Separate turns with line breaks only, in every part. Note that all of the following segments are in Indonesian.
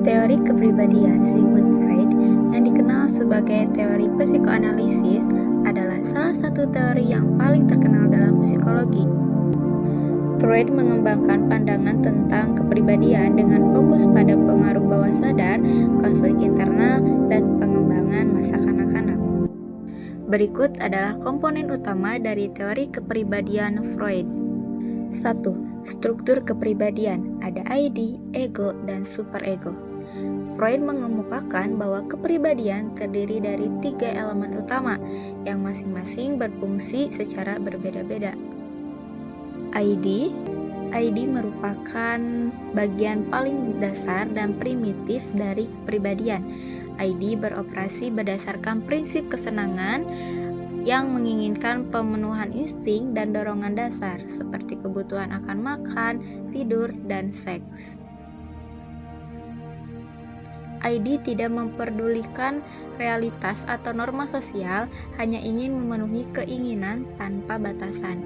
Teori kepribadian Sigmund Freud yang dikenal sebagai teori psikoanalisis adalah salah satu teori yang paling terkenal dalam psikologi. Freud mengembangkan pandangan tentang kepribadian dengan fokus pada pengaruh bawah sadar, konflik internal, dan pengembangan masa kanak-kanak. Berikut adalah komponen utama dari teori kepribadian Freud. 1. Struktur kepribadian, ada ID, ego, dan superego. Freud mengemukakan bahwa kepribadian terdiri dari 3 elemen utama yang masing-masing berfungsi secara berbeda-beda. ID merupakan bagian paling dasar dan primitif dari kepribadian. ID beroperasi berdasarkan prinsip kesenangan yang menginginkan pemenuhan insting dan dorongan dasar seperti kebutuhan akan makan, tidur, dan seks. ID tidak memperdulikan realitas atau norma sosial, hanya ingin memenuhi keinginan tanpa batasan.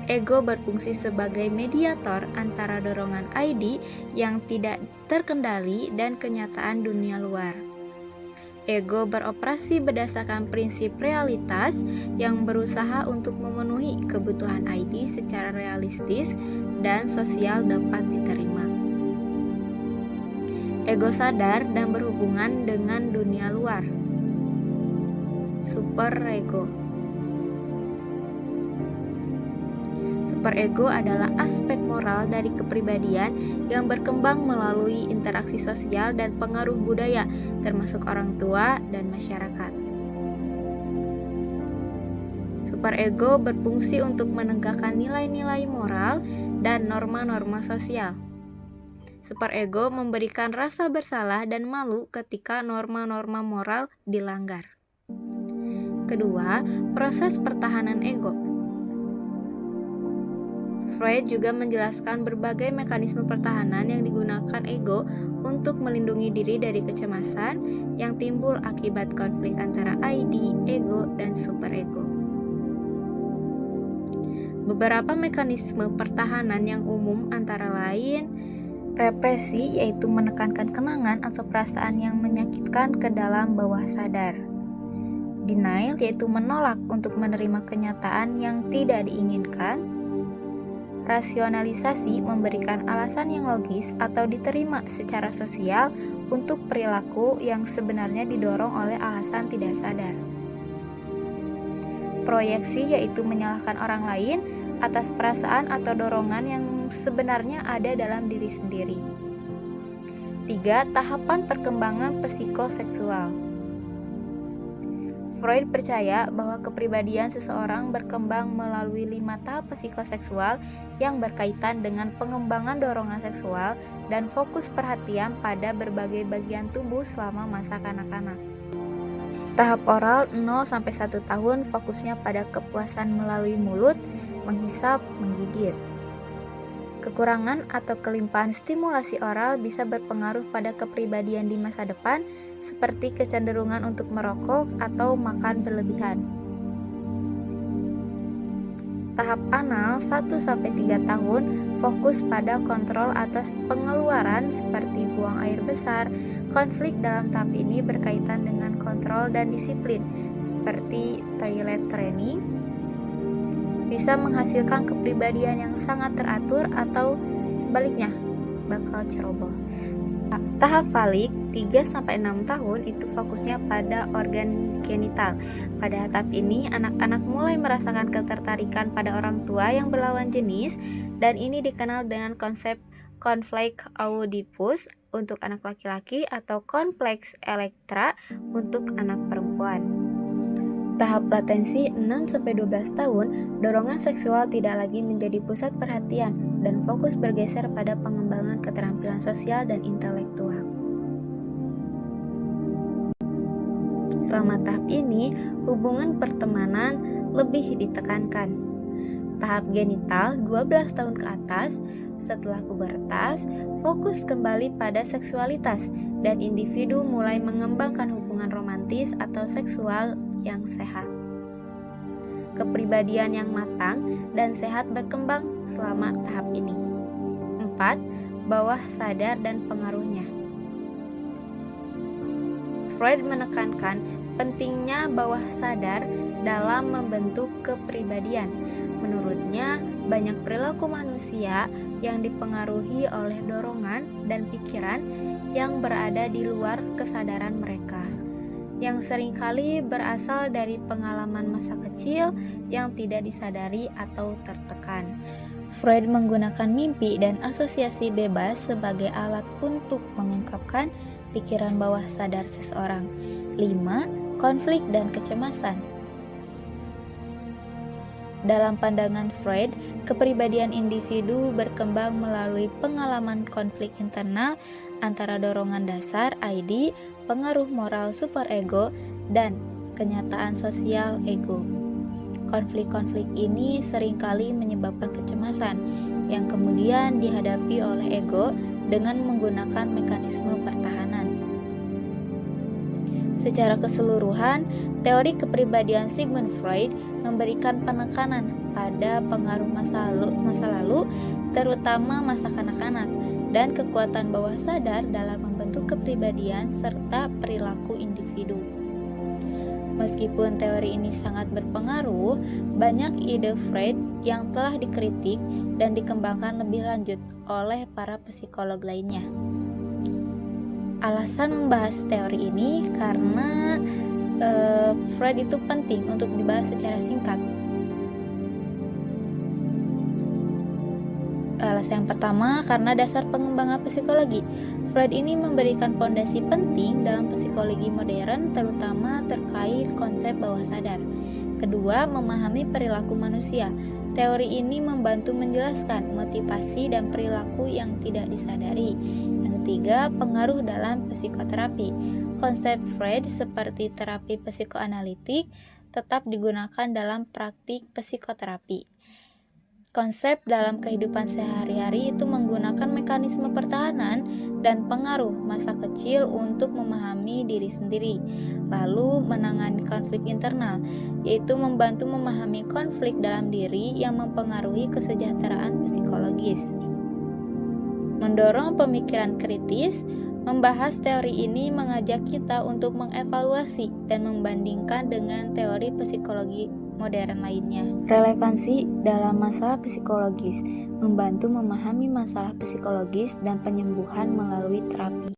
Ego berfungsi sebagai mediator antara dorongan ID yang tidak terkendali dan kenyataan dunia luar. Ego beroperasi berdasarkan prinsip realitas yang berusaha untuk memenuhi kebutuhan ID secara realistis dan sosial dapat diterima. Ego sadar dan berhubungan dengan dunia luar. Superego. Superego adalah aspek moral dari kepribadian yang berkembang melalui interaksi sosial dan pengaruh budaya, termasuk orang tua dan masyarakat. Superego berfungsi untuk menegakkan nilai-nilai moral dan norma-norma sosial. Superego memberikan rasa bersalah dan malu ketika norma-norma moral dilanggar. Kedua, proses pertahanan ego. Freud juga menjelaskan berbagai mekanisme pertahanan yang digunakan ego untuk melindungi diri dari kecemasan yang timbul akibat konflik antara ID, ego, dan superego. Beberapa mekanisme pertahanan yang umum antara lain represi, yaitu menekankan kenangan atau perasaan yang menyakitkan ke dalam bawah sadar. Denial, yaitu menolak untuk menerima kenyataan yang tidak diinginkan. Rasionalisasi, memberikan alasan yang logis atau diterima secara sosial untuk perilaku yang sebenarnya didorong oleh alasan tidak sadar. Proyeksi, yaitu menyalahkan orang lain atas perasaan atau dorongan yang sebenarnya ada dalam diri sendiri. 3. Tahapan perkembangan psikoseksual. Freud percaya bahwa kepribadian seseorang berkembang melalui 5 tahap psikoseksual yang berkaitan dengan pengembangan dorongan seksual dan fokus perhatian pada berbagai bagian tubuh selama masa kanak-kanak. Tahap oral 0-1 tahun fokusnya pada kepuasan melalui mulut, menghisap, menggigit. Kekurangan atau kelimpahan stimulasi oral bisa berpengaruh pada kepribadian di masa depan, seperti kecenderungan untuk merokok atau makan berlebihan. Tahap anal 1-3 tahun fokus pada kontrol atas pengeluaran seperti buang air besar. Konflik dalam tahap ini berkaitan dengan kontrol dan disiplin seperti toilet training. Bisa menghasilkan kepribadian yang sangat teratur atau sebaliknya, bakal ceroboh. Tahap falik 3-6 tahun itu fokusnya pada organ genital. Pada tahap ini, anak-anak mulai merasakan ketertarikan pada orang tua yang berlawan jenis, dan ini dikenal dengan konsep konflik Oedipus untuk anak laki-laki atau kompleks Elektra untuk anak perempuan. Tahap latensi 6-12 tahun, dorongan seksual tidak lagi menjadi pusat perhatian dan fokus bergeser pada pengembangan keterampilan sosial dan intelektual. Selama tahap ini, hubungan pertemanan lebih ditekankan. Tahap genital 12 tahun ke atas, setelah pubertas, fokus kembali pada seksualitas dan individu mulai mengembangkan hubungan romantis atau seksual yang sehat. Kepribadian yang matang dan sehat berkembang selama tahap ini. 4. Bawah sadar dan pengaruhnya. Freud menekankan pentingnya bawah sadar dalam membentuk kepribadian. Menurutnya, banyak perilaku manusia yang dipengaruhi oleh dorongan dan pikiran yang berada di luar kesadaran mereka, yang seringkali berasal dari pengalaman masa kecil yang tidak disadari atau tertekan. Freud menggunakan mimpi dan asosiasi bebas sebagai alat untuk mengungkapkan pikiran bawah sadar seseorang. 5. Konflik dan kecemasan. Dalam pandangan Freud, kepribadian individu berkembang melalui pengalaman konflik internal antara dorongan dasar ID, pengaruh moral superego, dan kenyataan sosial ego. Konflik-konflik ini seringkali menyebabkan kecemasan yang kemudian dihadapi oleh ego dengan menggunakan mekanisme pertahanan. Secara keseluruhan, teori kepribadian Sigmund Freud memberikan penekanan pada pengaruh masa lalu, terutama masa kanak-kanak, dan kekuatan bawah sadar dalam membentuk kepribadian serta perilaku individu. Meskipun teori ini sangat berpengaruh, banyak ide Freud yang telah dikritik dan dikembangkan lebih lanjut oleh para psikolog lainnya. Alasan membahas teori ini karena Freud itu penting untuk dibahas secara singkat. Alasan yang pertama, karena dasar pengembangan psikologi. Freud ini memberikan fondasi penting dalam psikologi modern, terutama terkait konsep bawah sadar. Kedua, memahami perilaku manusia. Teori ini membantu menjelaskan motivasi dan perilaku yang tidak disadari. Yang ketiga, pengaruh dalam psikoterapi. Konsep Freud seperti terapi psikoanalitik tetap digunakan dalam praktik psikoterapi. Konsep dalam kehidupan sehari-hari itu menggunakan mekanisme pertahanan dan pengaruh masa kecil untuk memahami diri sendiri, lalu menangani konflik internal, yaitu membantu memahami konflik dalam diri yang mempengaruhi kesejahteraan psikologis. Mendorong pemikiran kritis, membahas teori ini mengajak kita untuk mengevaluasi dan membandingkan dengan teori psikologi modern lainnya. Relevansi dalam masalah psikologis, membantu memahami masalah psikologis dan penyembuhan melalui terapi.